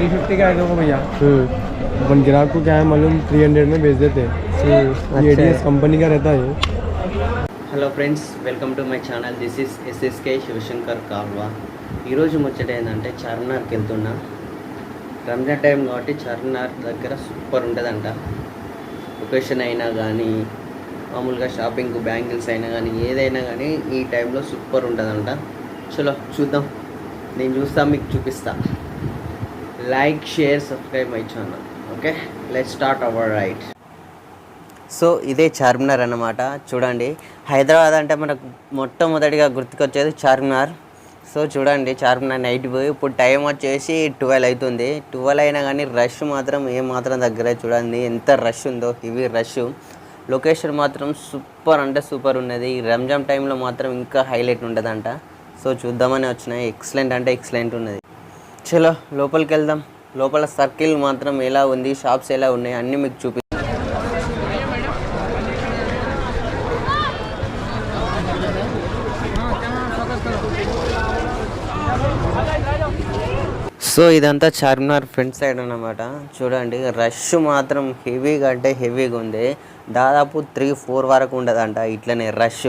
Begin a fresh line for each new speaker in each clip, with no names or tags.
350 का आएगा वो भैया। अपन ग्राहक को क्या है मालूम 300 में बेच देते हैं। ये एडीएस कंपनी का रहता है।
Hello friends, welcome to my channel. This is SSK Shivashankar Kalva. ఈరోజు ముచ్చట ఏంటంటే చార్మినార్కి వెళ్తున్నా. రంజాన్ టైం కాబట్టి చార్మినార్ దగ్గర సూపర్ ఉంటుందంట. లొకేషన్ అయినా కానీ మామూలుగా షాపింగ్ బ్యాంగిల్స్ అయినా కానీ ఏదైనా కానీ ఈ టైంలో సూపర్ ఉంటుందంట. చలో చూద్దాం, నేను చూస్తా, మీకు చూపిస్తా. Like, share, subscribe my channel. Okay, let's start our ride. So ఇదే చార్మినార్ అన్నమాట. చూడండి, హైదరాబాద్ అంటే మనకు మొట్టమొదటిగా గుర్తుకొచ్చేది చార్మినార్. సో చూడండి, చార్మినార్ నైట్ పోయి ఇప్పుడు టైం వచ్చేసి 12 అవుతుంది. 12 అయినా కానీ రష్ మాత్రం ఏమాత్రం దగ్గర. చూడండి ఎంత రష్ ఉందో, హెవీ రష్. లొకేషన్ మాత్రం సూపర్ అంటే సూపర్ ఉన్నది. రంజాన్ టైంలో మాత్రం ఇంకా హైలైట్ ఉంటుందంట. సో చూద్దామని వచ్చినాయి. ఎక్సలెంట్ అంటే ఎక్సలెంట్ ఉన్నది. చలో లోపలికి వెళ్దాం. లోపల సర్కిల్ మాత్రం ఎలా ఉంది, షాప్స్ ఎలా ఉన్నాయి అన్నీ మీకు చూపి. సో ఇదంతా చార్మినార్ ఫ్రంట్ సైడ్ అన్నమాట. చూడండి, రష్ మాత్రం హెవీగా అంటే హెవీగా ఉంది. దాదాపు 3-4 వరకు ఉండదంట ఇట్లనే రష్.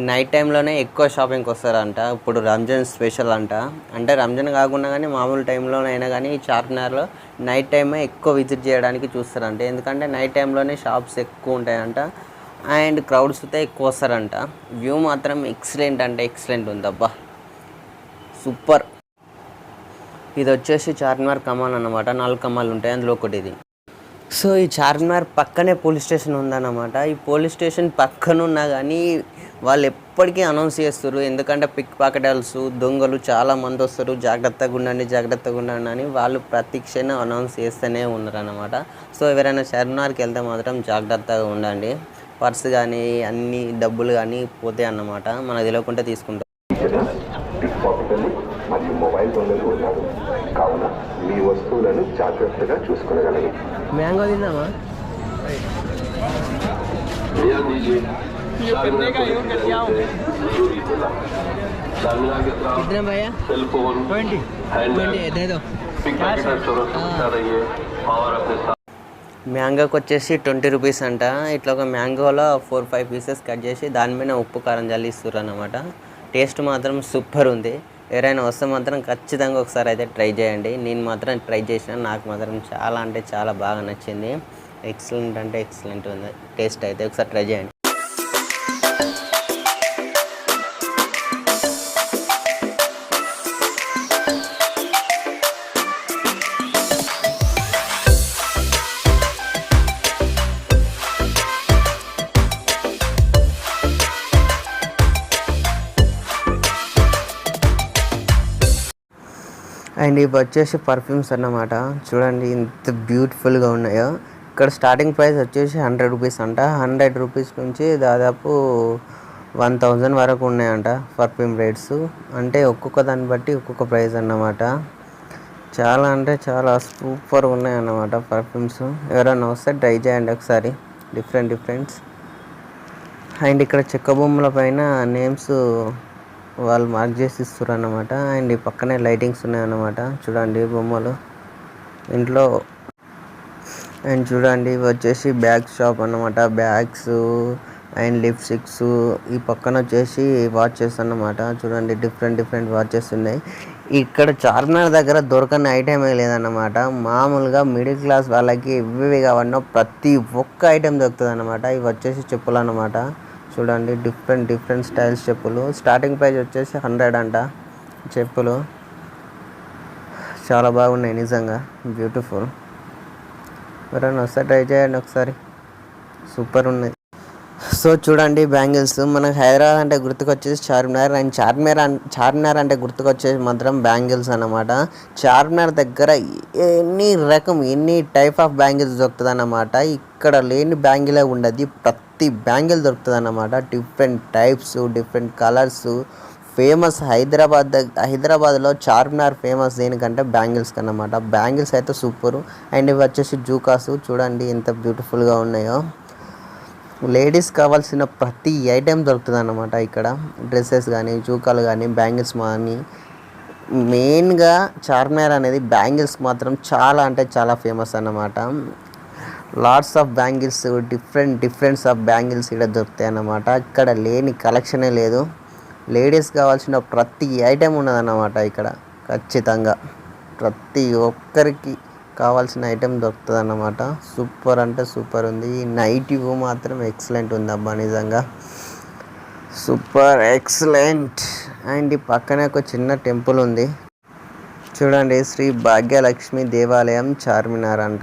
నైట్ టైంలోనే ఎక్కువ షాపింగ్కి వస్తారంట. ఇప్పుడు రంజాన్ స్పెషల్ అంట. అంటే రంజాన్ కాకుండా కానీ మామూలు టైంలోనైనా కానీ చార్మినార్లో నైట్ టైమే ఎక్కువ విజిట్ చేయడానికి చూస్తారంట. ఎందుకంటే నైట్ టైంలోనే షాప్స్ ఎక్కువ ఉంటాయంట అండ్ క్రౌడ్స్ అయితే ఎక్కువ వస్తారంట. వ్యూ మాత్రం ఎక్సలెంట్ అంటే ఎక్సలెంట్ ఉంది. అబ్బా సూపర్. ఇది వచ్చేసి చార్మినార్ కమాన్ అన్నమాట. 4 కమాలు ఉంటాయి, అందులో ఒకటి ఇది. సో ఈ చార్మినార్ పక్కనే పోలీస్ స్టేషన్ ఉందన్నమాట. ఈ పోలీస్ స్టేషన్ పక్కన ఉన్నా కానీ వాళ్ళు ఎప్పటికీ అనౌన్స్ చేస్తారు. ఎందుకంటే పిక్ పాకెటర్స్, దొంగలు చాలామంది వస్తారు, జాగ్రత్తగా ఉండండి జాగ్రత్తగా ఉండండి అని వాళ్ళు ప్రతి క్షణం అనౌన్స్ చేస్తూనే ఉన్నారు అన్నమాట. సో ఎవరైనా చార్మినార్కి వెళ్తే మాత్రం జాగ్రత్తగా ఉండండి. పర్స్ కానీ అన్ని డబ్బులు కానీ పోతాయి అన్నమాట. మనకు తెలియకుండా తీసుకుంటాం.
మరియు మొబైల్ దొంగలు ఉన్నారు కావున మీ వస్తువులను జాగ్రత్తగా చూసుకోగలరు.
మ్యాంగో తిందామా? कितने भैया?
सेल फोन
20
दे दो।
మ్యాంగోకి వచ్చేసి 20 రూపీస్ అంట. ఇట్లా ఒక మ్యాంగోలో 4-5 పీసెస్ కట్ చేసి దాని మీద ఉప్పు కారం జల్లి ఇస్తారు అన్నమాట. టేస్ట్ మాత్రం సూపర్ ఉంది. ఎవరైనా వస్తే మాత్రం ఖచ్చితంగా ఒకసారి అయితే ట్రై చేయండి. నేను మాత్రం ట్రై చేసిన, నాకు మాత్రం చాలా అంటే చాలా బాగా నచ్చింది. ఎక్సలెంట్ అంటే ఎక్సలెంట్ ఉంది టేస్ట్ అయితే. ఒకసారి ట్రై చేయండి. అండ్ ఇవి వచ్చేసి పర్ఫ్యూమ్స్ అన్నమాట. చూడండి ఎంత బ్యూటిఫుల్గా ఉన్నాయో. ఇక్కడ స్టార్టింగ్ ప్రైస్ వచ్చేసి 100 రూపీస్ అంట. 100 రూపీస్ నుంచి దాదాపు 1000 వరకు ఉన్నాయంట పర్ఫ్యూమ్ రేట్స్. అంటే ఒక్కొక్క దాన్ని బట్టి ఒక్కొక్క ప్రైస్ అన్నమాట. చాలా అంటే చాలా సూపర్ ఉన్నాయన్నమాట పర్ఫ్యూమ్స్. ఎవరైనా వస్తే ట్రై చేయండి ఒకసారి. డిఫరెంట్స్. అండ్ ఇక్కడ చెక్క బొమ్మల పైన నేమ్స్ వాళ్ళు మార్క్ చేసి ఇస్తారు అన్నమాట. అండ్ ఈ పక్కనే లైటింగ్స్ ఉన్నాయన్నమాట. చూడండి బొమ్మలు ఇంట్లో. అండ్ చూడండి ఇవి వచ్చేసి బ్యాగ్ షాప్ అన్నమాట. Bags and lipsticks. ఈ పక్కన వచ్చేసి వాచెస్ అన్నమాట. చూడండి డిఫరెంట్ వాచెస్ ఉన్నాయి. ఇక్కడ చార్మినార్ దగ్గర దొరకని ఐటమే లేదన్నమాట. మామూలుగా మిడిల్ క్లాస్ వాళ్ళకి ఇవి కావన్నో ప్రతి ఒక్క ఐటెం దొరుకుతుంది అన్నమాట. ఇవి వచ్చేసి చెప్పులు అన్నమాట. చూడండి డిఫరెంట్ స్టైల్స్ చెప్పులు. స్టార్టింగ్ ప్రైస్ వచ్చేసి 100 అంట చెప్పులు. చాలా బాగున్నాయి నిజంగా, బ్యూటిఫుల్. ఎవరైనా వస్తే ట్రై చేయండి ఒకసారి, సూపర్ ఉన్నాయి. సో చూడండి బ్యాంగిల్స్. మనకు హైదరాబాద్ అంటే గుర్తుకొచ్చేసి చార్మినార్. అండ్ చార్మినార్ అంటే గుర్తుకొచ్చేసి మాత్రం బ్యాంగిల్స్ అన్నమాట. చార్మినార్ దగ్గర ఎన్ని టైప్ ఆఫ్ బ్యాంగిల్స్ దొరుకుతుంది అన్నమాట. ఇక్కడ లేని బ్యాంగిలే ఉండదు. ప్రతి బ్యాంగిల్ దొరుకుతుంది అన్నమాట. Different types, different colours. Famous హైదరాబాద్లో చార్మినార్ ఫేమస్ దేనికంటే బ్యాంగిల్స్కి అన్నమాట. బ్యాంగిల్స్ అయితే సూపరు. అండ్ ఇవి వచ్చేసి జూకాసు. చూడండి ఎంత బ్యూటిఫుల్గా ఉన్నాయో. లేడీస్ కావాల్సిన ప్రతి ఐటెం దొరుకుతుంది అన్నమాట ఇక్కడ. డ్రెస్సెస్ కానీ, జూకాలు కానీ, బ్యాంగిల్స్ కానీ మెయిన్గా చార్మినార్ అనేది బ్యాంగిల్స్ మాత్రం చాలా అంటే చాలా ఫేమస్ అన్నమాట. Lots of bangles, differents of bangles ఇక్కడ దొరుకుతాయి అన్నమాట. ఇక్కడ లేని కలెక్షనే లేదు. లేడీస్ కావాల్సిన ప్రతి ఐటెం ఉన్నదన్నమాట ఇక్కడ. ఖచ్చితంగా ప్రతి ఒక్కరికి కావాల్సిన ఐటెం దొరుకుతుంది అన్నమాట. సూపర్ అంటే సూపర్ ఉంది. ఈ నైట్ వ్యూ మాత్రం ఎక్సలెంట్ ఉంది అబ్బా, నిజంగా సూపర్ ఎక్సలెంట్. అండ్ ఈ పక్కనే ఒక చిన్న టెంపుల్ ఉంది చూడండి, శ్రీ భాగ్యలక్ష్మి దేవాలయం చార్మినార్ అంట.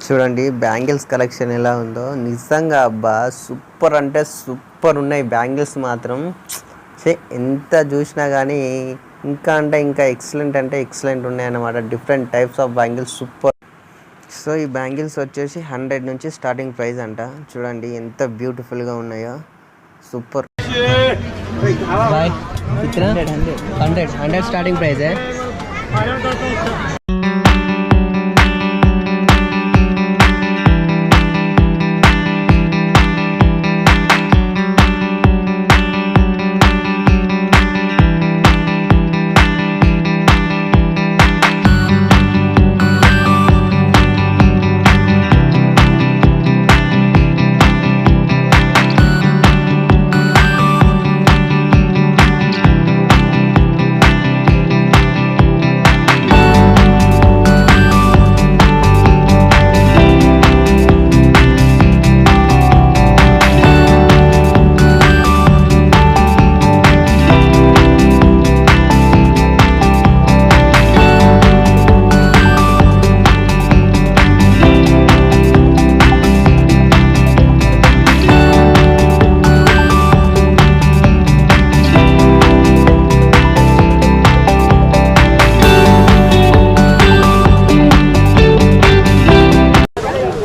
చూడండి బ్యాంగిల్స్ కలెక్షన్ ఎలా ఉందో, నిజంగా అబ్బా సూపర్ అంటే సూపర్ ఉన్నాయి బ్యాంగిల్స్ మాత్రం. ఎంత చూసినా కానీ ఇంకా అంటే ఇంకా ఎక్సలెంట్ అంటే ఎక్సలెంట్ ఉన్నాయి అన్నమాట. Different types of bangles super. So ఈ బ్యాంగిల్స్ వచ్చేసి 100 నుంచి స్టార్టింగ్ ప్రైస్ అంట. చూడండి ఎంత బ్యూటిఫుల్గా ఉన్నాయో, సూపర్. 100 starting price.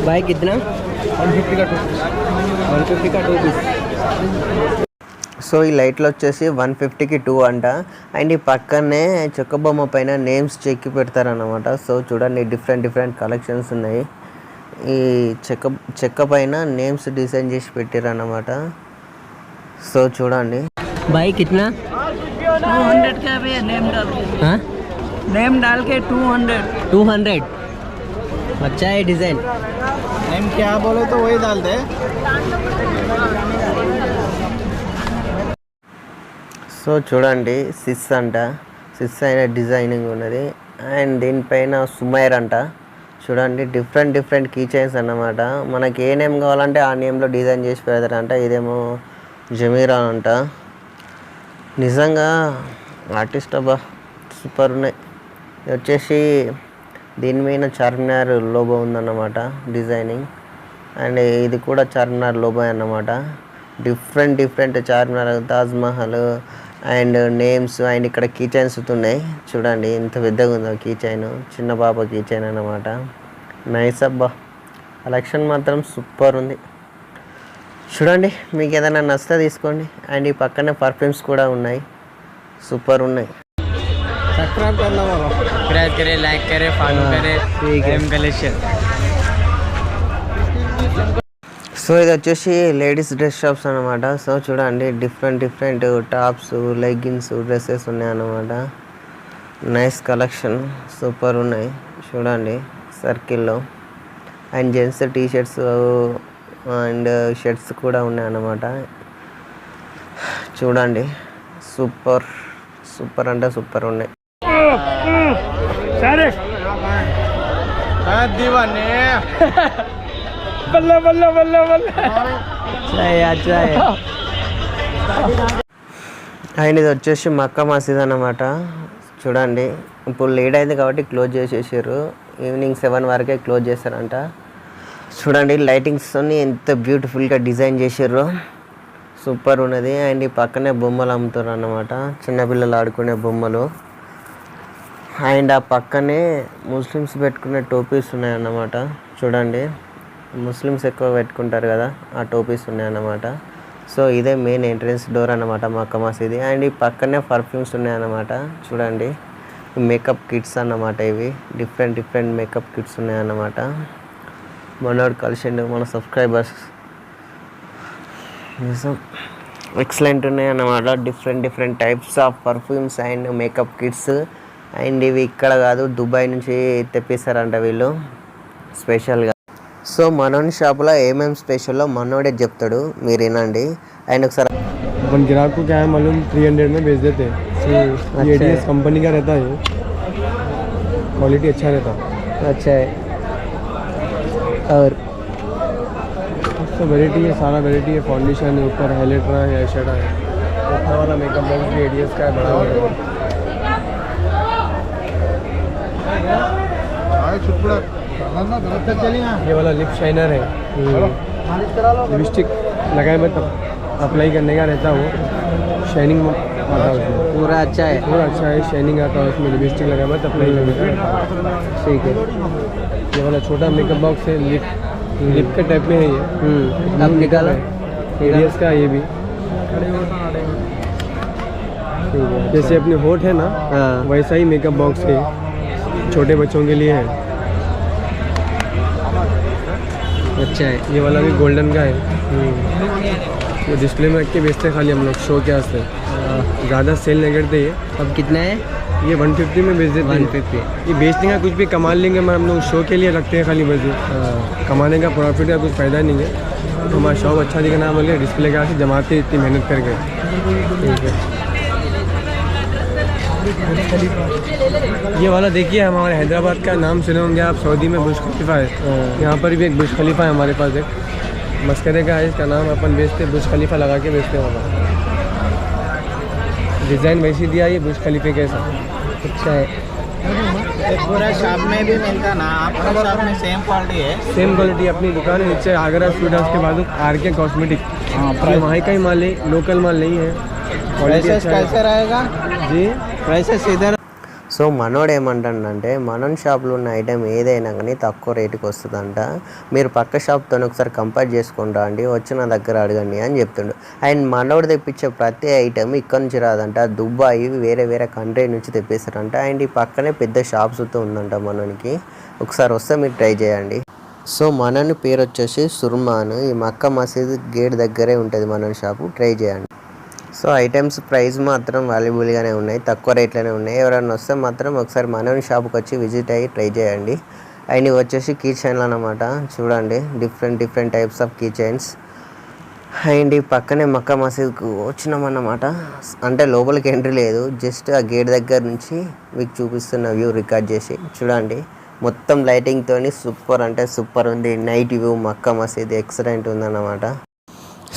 भाई कितना? 150 का 2 पीस. సో ఈ లైట్లో వచ్చేసి 150కి 2 అంట. అండ్ ఈ పక్కనే చెక్క బొమ్మ పైన నేమ్స్ చెక్కి పెడతారన్నమాట. సో చూడండి డిఫరెంట్ కలెక్షన్స్ ఉన్నాయి. ఈ చెక్క పైన నేమ్స్ డిజైన్ చేసి పెట్టారన్నమాట. సో చూడండి. भाई कितना?
200 का भी है, नेम डाल के.
हाँ
नेम डाल के
200. अच्छा है डिज़ाइन.
नेम क्या बोले तो वही डाल दे.
సో చూడండి సిస్ అంట, సిస్ అయిన డిజైనింగ్ ఉన్నది. అండ్ దీనిపైన సుమైర్ అంట. చూడండి డిఫరెంట్ కీ చైన్స్ అన్నమాట. మనకి ఏ నేమ్ కావాలంటే ఆ నేమ్లో డిజైన్ చేసి పెడతారంట. ఇదేమో జమీరా అంట. నిజంగా ఆర్టిస్ట్ అబ్బా సూపర్ ఉన్నాయి. ఇది వచ్చేసి దీని మీద చార్మినార్ లోగో ఉందన్నమాట డిజైనింగ్. అండ్ ఇది కూడా చార్మినార్ లోగో అన్నమాట. Different Charminar, Taj Mahal and names. And ఇక్కడ కీ చైన్స్ ఉన్నాయి చూడండి ఎంత పెద్దగా ఉందో కీ చైన్. చిన్న పాప కీ చైన్ అన్నమాట. నైస్ అబ్బా, కలెక్షన్ మాత్రం సూపర్ ఉంది. చూడండి మీకు ఏదైనా నచ్చితే తీసుకోండి. అండ్ ఈ పక్కనే పర్ఫ్యూమ్స్ కూడా ఉన్నాయి, సూపర్ ఉన్నాయి.
सब्सक्राइब करना बोलो.
सब्सक्राइब करे, लाइक करे, फॉलो करे. M collection.
సో ఇది వచ్చేసి లేడీస్ డ్రెస్ షాప్స్ అనమాట. సో చూడండి డిఫరెంట్ టాప్స్, లెగ్గిన్స్, డ్రెస్సెస్ ఉన్నాయన్నమాట. నైస్ కలెక్షన్, సూపర్ ఉన్నాయి. చూడండి సర్కిల్లో. And gents T shirts and shirts కూడా ఉన్నాయన్నమాట. చూడండి సూపర్ అంటే సూపర్ ఉన్నాయి.
दीवाने
అండ్ ఇది వచ్చేసి మక్కా మసీద్ అన్నమాట. చూడండి ఇప్పుడు లేట్ అయింది కాబట్టి క్లోజ్ చేసేసారు. ఈవినింగ్ 7 వరకే క్లోజ్ చేస్తారంట. చూడండి లైటింగ్స్తో ఎంత బ్యూటిఫుల్గా డిజైన్ చేసారు, సూపర్ ఉన్నది. అండ్ ఈ పక్కనే బొమ్మలు అమ్ముతారు అన్నమాట, చిన్నపిల్లలు ఆడుకునే బొమ్మలు. అండ్ ఆ పక్కనే ముస్లిమ్స్ పెట్టుకునే టోపీస్ ఉన్నాయన్నమాట. చూడండి ముస్లిమ్స్ ఎక్కువ పెట్టుకుంటారు కదా, ఆ టోపీస్ ఉన్నాయన్నమాట. సో ఇదే మెయిన్ ఎంట్రన్స్ డోర్ అన్నమాట మక్కా మసీద్. అండ్ ఈ పక్కనే పర్ఫ్యూమ్స్ ఉన్నాయన్నమాట. చూడండి మేకప్ కిట్స్ అన్నమాట. ఇవి డిఫరెంట్ మేకప్ కిట్స్ ఉన్నాయన్నమాట. మనోడు కలిసిండు మన సబ్స్క్రైబర్స్. నిజం ఎక్సలెంట్ ఉన్నాయి అన్నమాట. Different types of perfumes and makeup kits. And ఇవి ఇక్కడ కాదు, దుబాయ్ నుంచి తెప్పిస్తారంట వీళ్ళు స్పెషల్గా. సో మనోని షాప్లో ఏమేమి స్పెషల్లో మనోడే చెప్తాడు, మీరు వినండి. అండ్ ఒకసారి
अपन ग्राहक को क्या है मालूम 300 में बेच देते हैं. ये ADS कंपनी का रहता है, क्वालिटी अच्छा रहता है.
अच्छा है. और
तो वेराइटी है, सारा वेराइटी है. फाउंडेशन है, ऊपर हाईलाइटर है, आई शेडो है. ऊपर वाला मेकअप बॉक्स भी ADS का है, बड़ा वाला. ये वाला लिप शाइनर है, लिपस्टिक लगाए में तब अप्लाई करने का रहता है. वो शाइनिंग आता है उसमें,
पूरा अच्छा है.
पूरा अच्छा है, शाइनिंग आता है उसमें. लिपस्टिक लगाए में अप्लाई करने का.
ठीक है.
ये वाला छोटा मेकअप बॉक्स है, लिप के टाइप में है ये.
अब निकालो.
ADS का ये भी. जैसे अपने होठ है ना, वैसा ही मेकअप बॉक्स है, छोटे बच्चों के लिए है.
अच्छा है.
ये वाला भी गोल्डन का है. वो डिस्प्ले में रख के बेचते हैं खाली हम लोग शो के वास्ते. ज़्यादा सेल नहीं करते ये.
अब कितना है?
ये 150 में बेच देते हैं.
150.
ये बेचने का कुछ भी कमा लेंगे, हम लोग शो के लिए रखते हैं खाली बस. कमाने का प्रॉफिट का कुछ फ़ायदा नहीं है. तो हमारा शॉप अच्छा दिखना बोले डिस्प्ले के वास्ते जमाते इतनी मेहनत करके. ठीक है. ये वाला देखिए, हमारे हैदराबाद का नाम सुने होंगे आप, सऊदी में बुर्ज खलीफा है. यहाँ पर भी एक बुर्ज खलीफा है हमारे पास. एक मस्करे का है, इसका नाम अपन बेचते, बुर्ज खलीफा लगा के बेचते हैं. वहाँ डिज़ाइन वैसी दिया, ये बुर्ज खलीफे कैसा.
अच्छा है.
एक पूरा शॉप में भी मिलता ना, आपका शॉप में सेम क्वालिटी है.
Same quality. अपनी दुकान है नीचे आगरा स्वीट हाउस के बाद RK कॉस्मेटिक. वहाँ का ही माल है, लोकल माल नहीं है.
प्राइसेस कैसे रहेगा
जी?
प्राइसेस इधर.
సో మనోడు ఏమంటాడంటే మనోన్ షాప్లో ఉన్న ఐటెం ఏదైనా కానీ తక్కువ రేటుకి వస్తుందంట. మీరు పక్క షాప్తో ఒకసారి కంపేర్ చేసుకుంటా అండి, వచ్చి నా దగ్గర అడగండి అని చెప్తుండు. అండ్ మనోడు తెప్పించే ప్రతి ఐటెం ఇక్కడ నుంచి రాదంట, దుబాయ్ వేరే కంట్రీ నుంచి తెప్పిస్తారంట. అండ్ ఈ పక్కనే పెద్ద షాప్స్తో ఉందంట మనోనికి. ఒకసారి వస్తే మీరు ట్రై చేయండి. సో మనోని పేరు వచ్చేసి సుర్మాన్. ఈ మక్కా మసీద్ గేట్ దగ్గరే ఉంటుంది మనోని షాపు, ట్రై చేయండి. సో ఐటమ్స్ ప్రైస్ మాత్రం వాల్యుబుల్గానే ఉన్నాయి, తక్కువ రేట్లోనే ఉన్నాయి. ఎవరైనా వస్తే మాత్రం ఒకసారి మనోని షాప్కి వచ్చి విజిట్ అయ్యి ట్రై చేయండి. అండ్ ఇవి వచ్చేసి కీ చైన్లు అన్నమాట. చూడండి different types of key chains. And ఈ పక్కనే మక్కా మసీద్కు వచ్చినామన్నమాట. అంటే లోపలికి ఎంట్రీ లేదు, జస్ట్ ఆ గేట్ దగ్గర నుంచి మీకు చూపిస్తున్న వ్యూ రికార్డ్ చేసి. చూడండి మొత్తం లైటింగ్తో సూపర్ అంటే సూపర్ ఉంది. నైట్ వ్యూ మక్కా మసీద్ ఎక్సలెంట్ ఉందన్నమాట.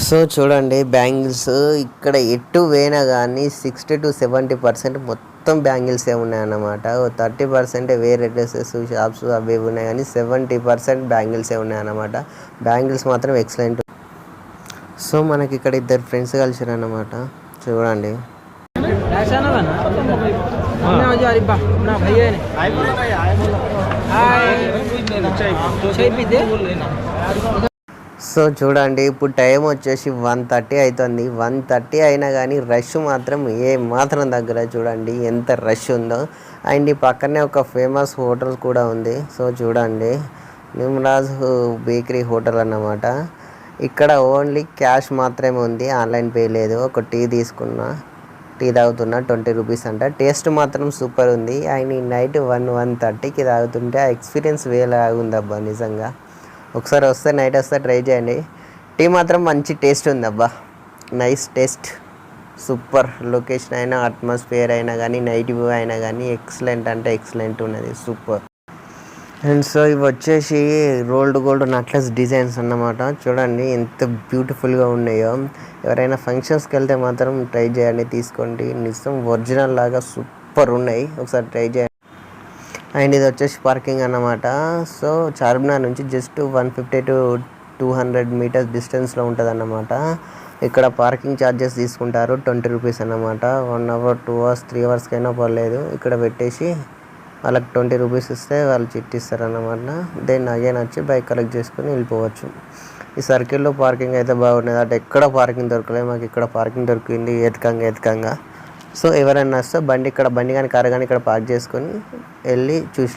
సో చూడండి బ్యాంగిల్స్ ఇక్కడ ఎటు పోయినా కానీ 60 to 70% మొత్తం బ్యాంగిల్సే ఉన్నాయన్నమాట. 30% వేరే డ్రెస్సెస్ షాప్స్ అవి ఉన్నాయి, కానీ 70% బ్యాంగిల్సే ఉన్నాయన్నమాట. బ్యాంగిల్స్ మాత్రం ఎక్సలెంట్. సో మనకి ఇక్కడ ఇద్దరు ఫ్రెండ్స్ కలిసిరన్నమాట. చూడండి సో చూడండి ఇప్పుడు టైం వచ్చేసి 1:30 అవుతుంది. 1:30 అయినా కానీ రష్ మాత్రం ఏ మాత్రం దగ్గర. చూడండి ఎంత రష్ ఉందో. అండ్ ఈ పక్కనే ఒక ఫేమస్ హోటల్ కూడా ఉంది. సో చూడండి నిమ్రాజ్ బేకరీ హోటల్ అన్నమాట. ఇక్కడ ఓన్లీ క్యాష్ మాత్రమే ఉంది, ఆన్లైన్ పే లేదు. ఒక టీ తీసుకున్నా, టీ తాగుతున్నా 20 రూపీస్ అంట. టేస్ట్ మాత్రం సూపర్ ఉంది. అండ్ ఈ నైట్ 1:30కి తాగుతుంటే ఆ ఎక్స్పీరియన్స్ వేలాగా ఉందబ్బా నిజంగా. ఒకసారి వస్తే నైట్ వస్తే ట్రై చేయండి. టీ మాత్రం మంచి టేస్ట్ ఉంది అబ్బా, నైస్ టేస్ట్, సూపర్. లొకేషన్ అయినా అట్మాస్ఫియర్ అయినా కానీ నైట్ వ్యూ అయినా కానీ ఎక్సలెంట్ అంటే ఎక్సలెంట్ ఉన్నది, సూపర్. అండ్ సో ఇవి వచ్చేసి రోల్డ్ గోల్డ్ నక్లెస్ డిజైన్స్ అన్నమాట. చూడండి ఎంత బ్యూటిఫుల్గా ఉన్నాయో. ఎవరైనా ఫంక్షన్స్కి వెళ్తే మాత్రం ట్రై చేయండి, తీసుకోండి. నిజం ఒరిజినల్ లాగా సూపర్ ఉన్నాయి, ఒకసారి ట్రై చేయండి. అండ్ ఇది వచ్చేసి పార్కింగ్ అన్నమాట. సో చార్మినార్ నుంచి జస్ట్ 150 to 200 మీటర్స్ డిస్టెన్స్లో ఉంటుంది అన్నమాట. ఇక్కడ పార్కింగ్ ఛార్జెస్ తీసుకుంటారు 20 రూపీస్ అన్నమాట. 1 hour 2 hours 3 hours అయినా పర్లేదు. ఇక్కడ పెట్టేసి వాళ్ళకి 20 రూపీస్ ఇస్తే వాళ్ళు చిట్టిస్తారు అన్నమాట. దెన్ అగైన్ వచ్చి బైక్ కలెక్ట్ చేసుకొని వెళ్ళిపోవచ్చు. ఈ సర్కిల్లో పార్కింగ్ అయితే బాగున్నది. అటు ఎక్కడ పార్కింగ్ దొరకలేదు, మాకు ఇక్కడ పార్కింగ్ దొరికింది ఎతకంగా. సో ఎవరైనా వస్తే బండి కానీ కారు కానీ ఇక్కడ పార్క్ చేసుకొని వెళ్ళి చూసి